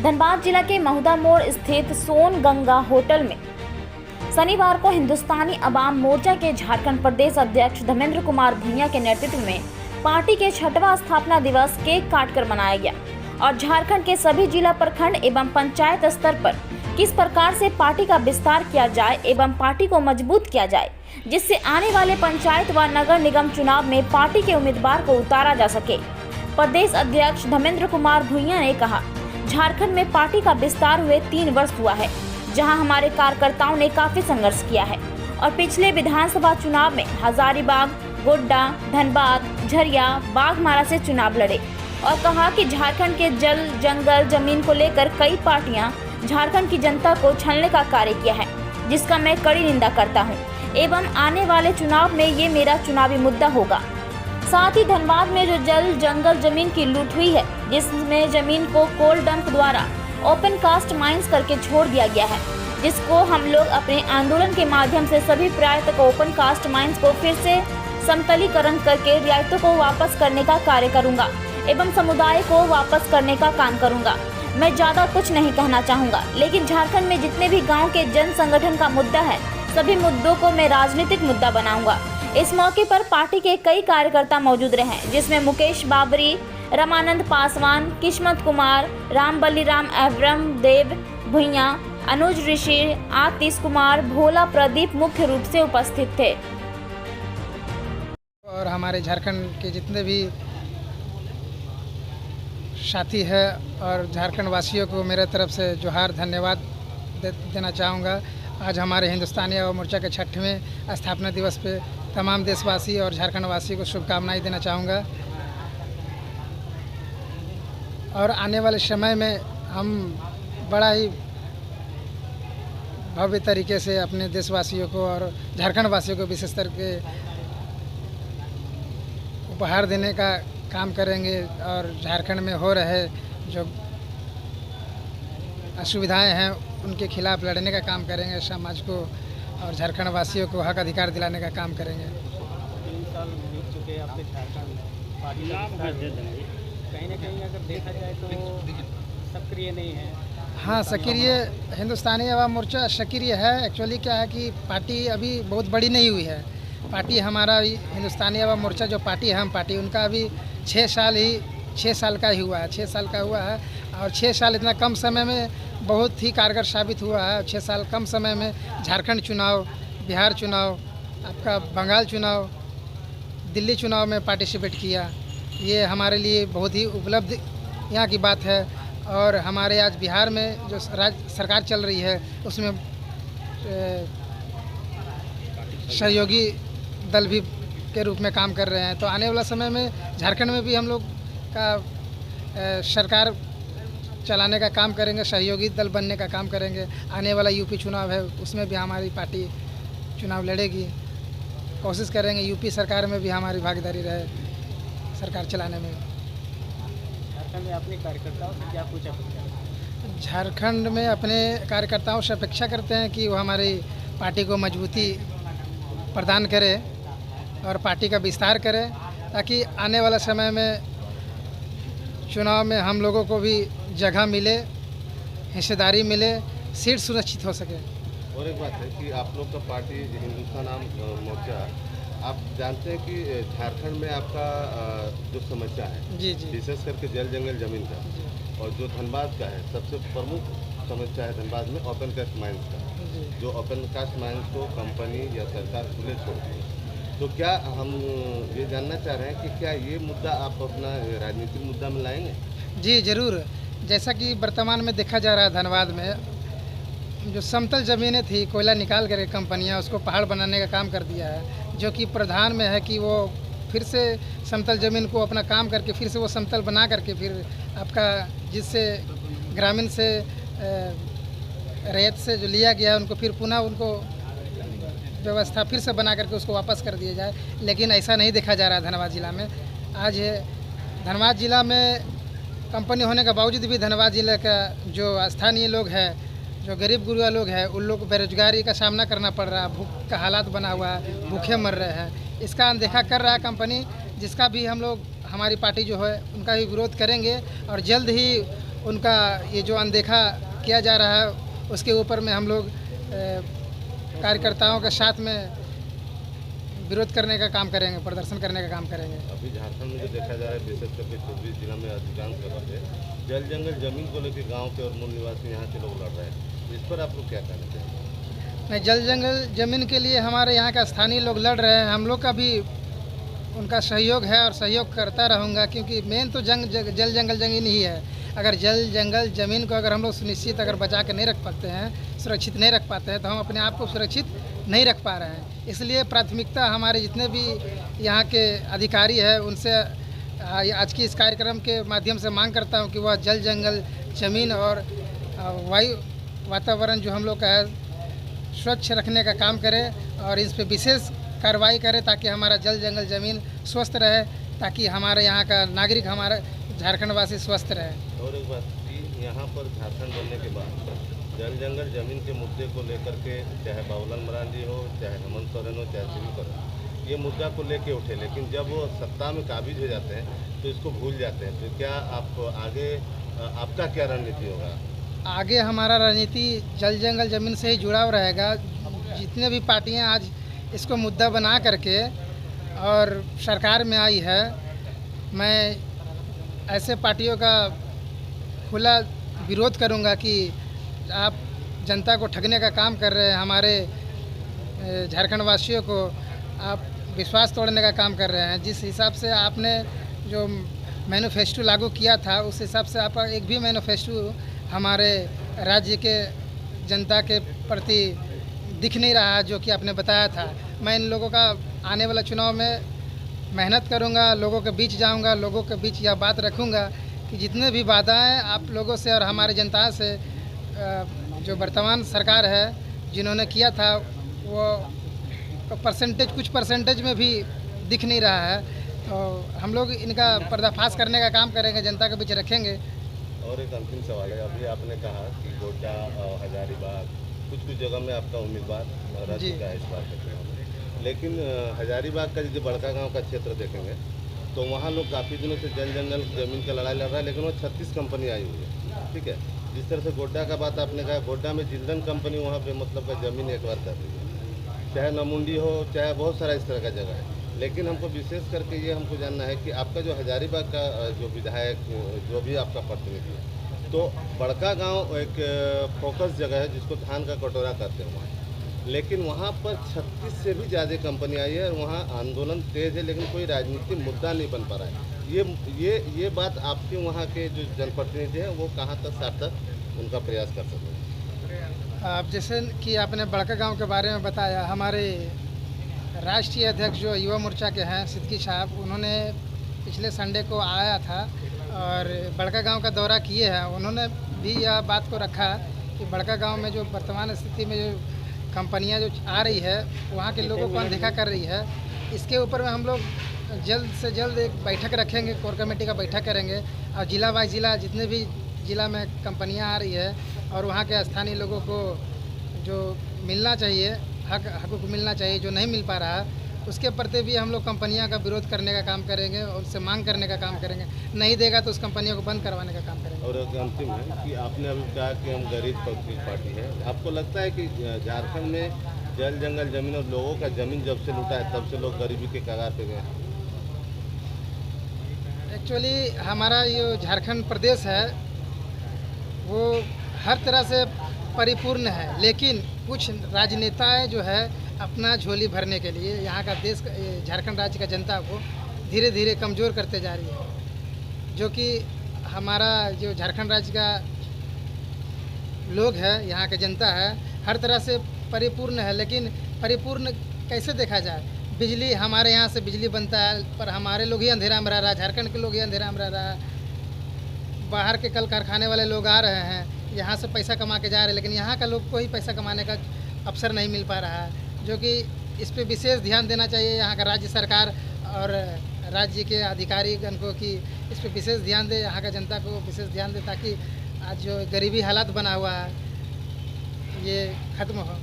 धनबाद जिला के महुदा मोड़ स्थित सोन गंगा होटल में शनिवार को हिंदुस्तानी अवाम मोर्चा के झारखंड प्रदेश अध्यक्ष धर्मेंद्र कुमार भुइयां के नेतृत्व में पार्टी के 6वां स्थापना दिवस केक काटकर मनाया गया और झारखंड के सभी जिला प्रखंड एवं पंचायत स्तर पर किस प्रकार से पार्टी का विस्तार किया जाए एवं पार्टी को मजबूत किया जाए, जिससे आने वाले पंचायत व नगर निगम चुनाव में पार्टी के उम्मीदवार को उतारा जा सके। प्रदेश अध्यक्ष धर्मेंद्र कुमार भुइयां ने कहा, झारखंड में पार्टी का विस्तार हुए 3 वर्ष हुआ है, जहां हमारे कार्यकर्ताओं ने काफी संघर्ष किया है और पिछले विधानसभा चुनाव में हजारीबाग, गोड्डा, धनबाद, झरिया, बाघमारा से चुनाव लड़े और कहा कि झारखंड के जल जंगल जमीन को लेकर कई पार्टियां झारखंड की जनता को छलने का कार्य किया है, जिसका मैं कड़ी निंदा करता हूं एवं आने वाले चुनाव में ये मेरा चुनावी मुद्दा होगा। साथ ही धनबाद में जो जल जंगल जमीन की लूट हुई है, जिसमें जमीन को कोल डंप द्वारा ओपन कास्ट माइंस करके छोड़ दिया गया है, जिसको हम लोग अपने आंदोलन के माध्यम से सभी प्रायत को ओपन कास्ट माइंस को फिर से समतलीकरण करके रियायतों को वापस करने का कार्य करूंगा एवं समुदाय को वापस करने का काम करूंगा। मैं ज़्यादा कुछ नहीं कहना चाहूँगा, लेकिन झारखंड में जितने भी गांव के जन संगठन का मुद्दा है, सभी मुद्दों को मैं राजनीतिक मुद्दा बनाऊंगा। इस मौके पर पार्टी के कई कार्यकर्ता मौजूद रहे, जिसमें मुकेश बाबरी, रमानंद पासवान, किस्मत कुमार, राम बलिराम, एवरम देव भुइयां, अनुज ऋषि, आतिश कुमार, भोला प्रदीप मुख्य रूप से उपस्थित थे। और हमारे झारखंड के जितने भी साथी है और झारखंड वासियों को मेरे तरफ से जोहार धन्यवाद देना चाहूँगा। आज हमारे हिंदुस्तानी अवाम मोर्चा के 6वें स्थापना दिवस पे तमाम देशवासी और झारखंड वासियों को शुभकामनाएं देना चाहूँगा और आने वाले समय में हम बड़ा ही भव्य तरीके से अपने देशवासियों को और झारखंड वासियों को विशेष करके उपहार देने का काम करेंगे और झारखंड में हो रहे जो असुविधाएं हैं उनके खिलाफ लड़ने का काम करेंगे। समाज को और झारखंड वासियों को हक अधिकार दिलाने का काम करेंगे। 3 साल बीत चुके हैं आपके झारखंड पार्टी का, कहीं ना कहीं अगर देखा जाए तो सक्रिय नहीं है। हाँ, सक्रिय हिंदुस्तानी अवाम मोर्चा सक्रिय है। एक्चुअली क्या है कि पार्टी अभी बहुत बड़ी नहीं हुई है। पार्टी हमारा हिंदुस्तानी अवाम मोर्चा जो पार्टी है, हम पार्टी उनका अभी 6 साल का ही हुआ है। 6 साल का हुआ है और 6 साल इतना कम समय में बहुत ही कारगर साबित हुआ है। 6 साल कम समय में झारखंड चुनाव, बिहार चुनाव, आपका बंगाल चुनाव, दिल्ली चुनाव में पार्टिसिपेट किया, ये हमारे लिए बहुत ही उपलब्ध यहाँ की बात है। और हमारे आज बिहार में जो राज्य सरकार चल रही है उसमें सहयोगी दल भी के रूप में काम कर रहे हैं। तो आने वाला समय में झारखंड में भी हम लोग का सरकार चलाने का काम करेंगे, सहयोगी दल बनने का काम करेंगे। आने वाला यूपी चुनाव है, उसमें भी हमारी पार्टी चुनाव लड़ेगी। कोशिश करेंगे यूपी सरकार में भी हमारी भागीदारी रहे सरकार चलाने में। झारखंड में अपने कार्यकर्ताओं से क्या पूछा है? झारखंड में अपने कार्यकर्ताओं से अपेक्षा करते हैं कि वो हमारी पार्टी को मजबूती प्रदान करे और पार्टी का विस्तार करे, ताकि आने वाला समय में चुनाव में हम लोगों को भी जगह मिले, हिस्सेदारी मिले, सीट सुनिश्चित हो सके। और एक बात है कि आप लोग का पार्टी हिंदुस्तान अवाम मोर्चा, आप जानते हैं कि झारखंड में आपका जो समस्या है जी, विशेष करके जल जंगल जमीन का, और जो धनबाद का है सबसे प्रमुख समस्या है धनबाद में ओपन कास्ट माइंस का, जो ओपन कास्ट माइंस को कंपनी या सरकार खुले छोड़ती है। तो क्या हम ये जानना चाह रहे हैं कि क्या ये मुद्दा आप अपना राजनीतिक मुद्दा में लाएंगे? जी ज़रूर। जैसा कि वर्तमान में देखा जा रहा है, धनबाद में जो समतल ज़मीनें थी, कोयला निकाल कर कंपनियां उसको पहाड़ बनाने का काम कर दिया है, जो कि प्रधान में है कि वो फिर से समतल ज़मीन को अपना काम करके फिर से वो समतल बना करके फिर आपका जिससे ग्रामीण से रैयत से जो लिया गया उनको फिर पुनः उनको व्यवस्था फिर से बना करके उसको वापस कर दिया जाए। लेकिन ऐसा नहीं देखा जा रहा है धनबाद ज़िला में। आज धनबाद ज़िला में कंपनी होने के बावजूद भी धनबाद ज़िले का जो स्थानीय लोग हैं, जो गरीब गुरुआ लोग हैं, उन लोग को बेरोजगारी का सामना करना पड़ रहा है, भूख का हालात बना हुआ है, भूखे मर रहे हैं। इसका अनदेखा कर रहा है कंपनी, जिसका भी हम लोग हमारी पार्टी जो है उनका भी विरोध करेंगे और जल्द ही उनका ये जो अनदेखा किया जा रहा है उसके ऊपर में हम लोग कार्यकर्ताओं के साथ में विरोध करने का काम करेंगे, प्रदर्शन करने का काम करेंगे। अभी झारखंड में जो देखा जा रहा है, विशेष करके 24 जिला में अधिकांश जगह पे जल जंगल जमीन को लेकर गांव के और मूल निवासी यहाँ के लोग लड़ रहे हैं। इस पर आप लोग क्या कहना चाहेंगे? नहीं, जल जंगल ज़मीन के लिए हमारे यहाँ का स्थानीय लोग लड़ रहे हैं। हम लोग का भी उनका सहयोग है और सहयोग करता रहूँगा, क्योंकि मेन तो जल जंगल ज़मीन ही है। अगर जल जंगल ज़मीन को अगर हम लोग सुनिश्चित अगर बचा के नहीं रख पाते हैं, सुरक्षित नहीं रख पाते हैं, तो हम अपने आप को सुरक्षित नहीं रख पा रहे हैं। इसलिए प्राथमिकता हमारे जितने भी यहाँ के अधिकारी हैं उनसे आज की इस कार्यक्रम के माध्यम से मांग करता हूँ कि वह जल जंगल ज़मीन और वायु वातावरण जो हम लोग का है स्वच्छ रखने का काम करें और इस पर विशेष कार्रवाई करें, ताकि हमारा जल जंगल ज़मीन स्वस्थ रहे, ताकि हमारे यहाँ का नागरिक, हमारा झारखंड वासी स्वस्थ रहे। और एक बात कि यहाँ पर झारखंड बनने के बाद जल जंगल जमीन के मुद्दे को लेकर के चाहे बाबूलाल मरांडी हो, चाहे हेमंत सोरेन हो, चाहे शिवू सोरेन, ये मुद्दा को लेके उठे, लेकिन जब वो सत्ता में काबिज हो जाते हैं तो इसको भूल जाते हैं। तो क्या आप आगे आपका क्या रणनीति होगा? आगे हमारा रणनीति जल जंगल ज़मीन से ही जुड़ाव रहेगा। जितने भी पार्टियां आज इसको मुद्दा बना करके और सरकार में आई है, मैं ऐसे पार्टियों का खुला विरोध करूंगा कि आप जनता को ठगने का काम कर रहे हैं, हमारे झारखंड वासियों को आप विश्वास तोड़ने का काम कर रहे हैं। जिस हिसाब से आपने जो मैनिफेस्टो लागू किया था, उस हिसाब से आपका एक भी मैनिफेस्टो हमारे राज्य के जनता के प्रति दिख नहीं रहा जो कि आपने बताया था। मैं इन लोगों का आने वाला चुनाव में मेहनत करूंगा, लोगों के बीच जाऊंगा, लोगों के बीच यह बात रखूंगा कि जितने भी वादाएं आप लोगों से और हमारे जनता से जो वर्तमान सरकार है जिन्होंने किया था, वो कुछ परसेंटेज में भी दिख नहीं रहा है। तो हम लोग इनका पर्दाफाश करने का काम करेंगे, जनता के बीच रखेंगे। और एक अंतिम सवाल है, अभी आपने कहा कि गोड्डा और हजारीबाग कुछ जगह में आपका उम्मीदवार रह चुका है इस बार के चुनाव में, लेकिन हजारीबाग का यदि बड़का गांव का क्षेत्र देखेंगे तो वहाँ लोग काफ़ी दिनों से जल जंगल जमीन का लड़ाई लड़ रहा है, लेकिन वो 36 कंपनी आई हुई है। ठीक है, जिस तरह से गोड्डा का बात आपने कहा, गोड्डा में जिंदन कंपनी वहाँ पे मतलब का ज़मीन एक्वायर कर रही है, चाहे नमुंडी हो, चाहे बहुत सारा इस तरह का जगह है। लेकिन हमको विशेष करके ये हमको जानना है कि आपका जो हजारीबाग का जो विधायक जो भी आपका प्रतिनिधि है, तो बड़का गांव एक फोकस जगह है जिसको धान का कटोरा कहते हैं वहाँ, लेकिन वहाँ पर 36 से भी ज़्यादा कंपनी आई है और वहाँ आंदोलन तेज है, लेकिन कोई राजनीतिक मुद्दा नहीं बन पा रहा है। ये बात आपके वहाँ के जो जनप्रतिनिधि हैं वो कहाँ तक सार्थक उनका प्रयास कर सकते हैं? आप जैसे कि आपने बड़का गांव के बारे में बताया, हमारे राष्ट्रीय अध्यक्ष जो युवा मोर्चा के हैं सिद्दीकी साहब, उन्होंने पिछले संडे को आया था और बड़का गांव का दौरा किए हैं। उन्होंने भी यह बात को रखा कि बड़का गांव में जो वर्तमान स्थिति में जो कंपनियां जो आ रही है, वहां के लोगों को अनदेखा कर रही है। इसके ऊपर में हम लोग जल्द से जल्द एक बैठक रखेंगे, कोर कमेटी का बैठक करेंगे और जिला वाइज जिला जितने भी जिला में कंपनियां आ रही है और वहाँ के स्थानीय लोगों को जो मिलना चाहिए, हक मिलना चाहिए, जो नहीं मिल पा रहा, उसके प्रति भी हम लोग कंपनियां का विरोध करने का काम करेंगे और उनसे मांग करने का काम करेंगे। नहीं देगा तो उस कंपनियों को बंद करवाने का काम करेंगे। और अंतिम है कि आपने अभी कहा कि हम गरीब पब्लिक पार्टी है, आपको लगता है कि झारखंड में जल जंगल जमीन और लोगों का जमीन जब से लूटा है तब से लोग गरीबी के कगार पे गए हैं? एक्चुअली हमारा ये झारखंड प्रदेश है वो हर तरह से परिपूर्ण है, लेकिन कुछ राजनेताएं जो है अपना झोली भरने के लिए यहाँ का देश झारखंड राज्य का जनता को धीरे धीरे कमज़ोर करते जा रही है। जो कि हमारा जो झारखंड राज्य का लोग है, यहाँ की जनता है, हर तरह से परिपूर्ण है, लेकिन परिपूर्ण कैसे देखा जाए? बिजली हमारे यहाँ से बिजली बनता है, पर हमारे लोग ही अंधेरा में रह रहा है, झारखंड के लोग ही अंधेरा में रह रहा है। बाहर के कल कारखाने वाले लोग आ रहे हैं, यहाँ से पैसा कमा के जा रहे हैं, लेकिन यहाँ का लोग को ही पैसा कमाने का अवसर नहीं मिल पा रहा है। जो कि इस पे विशेष ध्यान देना चाहिए यहाँ का राज्य सरकार और राज्य के अधिकारीगण को कि इस पे विशेष ध्यान दे, यहाँ का जनता को विशेष ध्यान दे, ताकि आज जो गरीबी हालात बना हुआ है ये ख़त्म हो।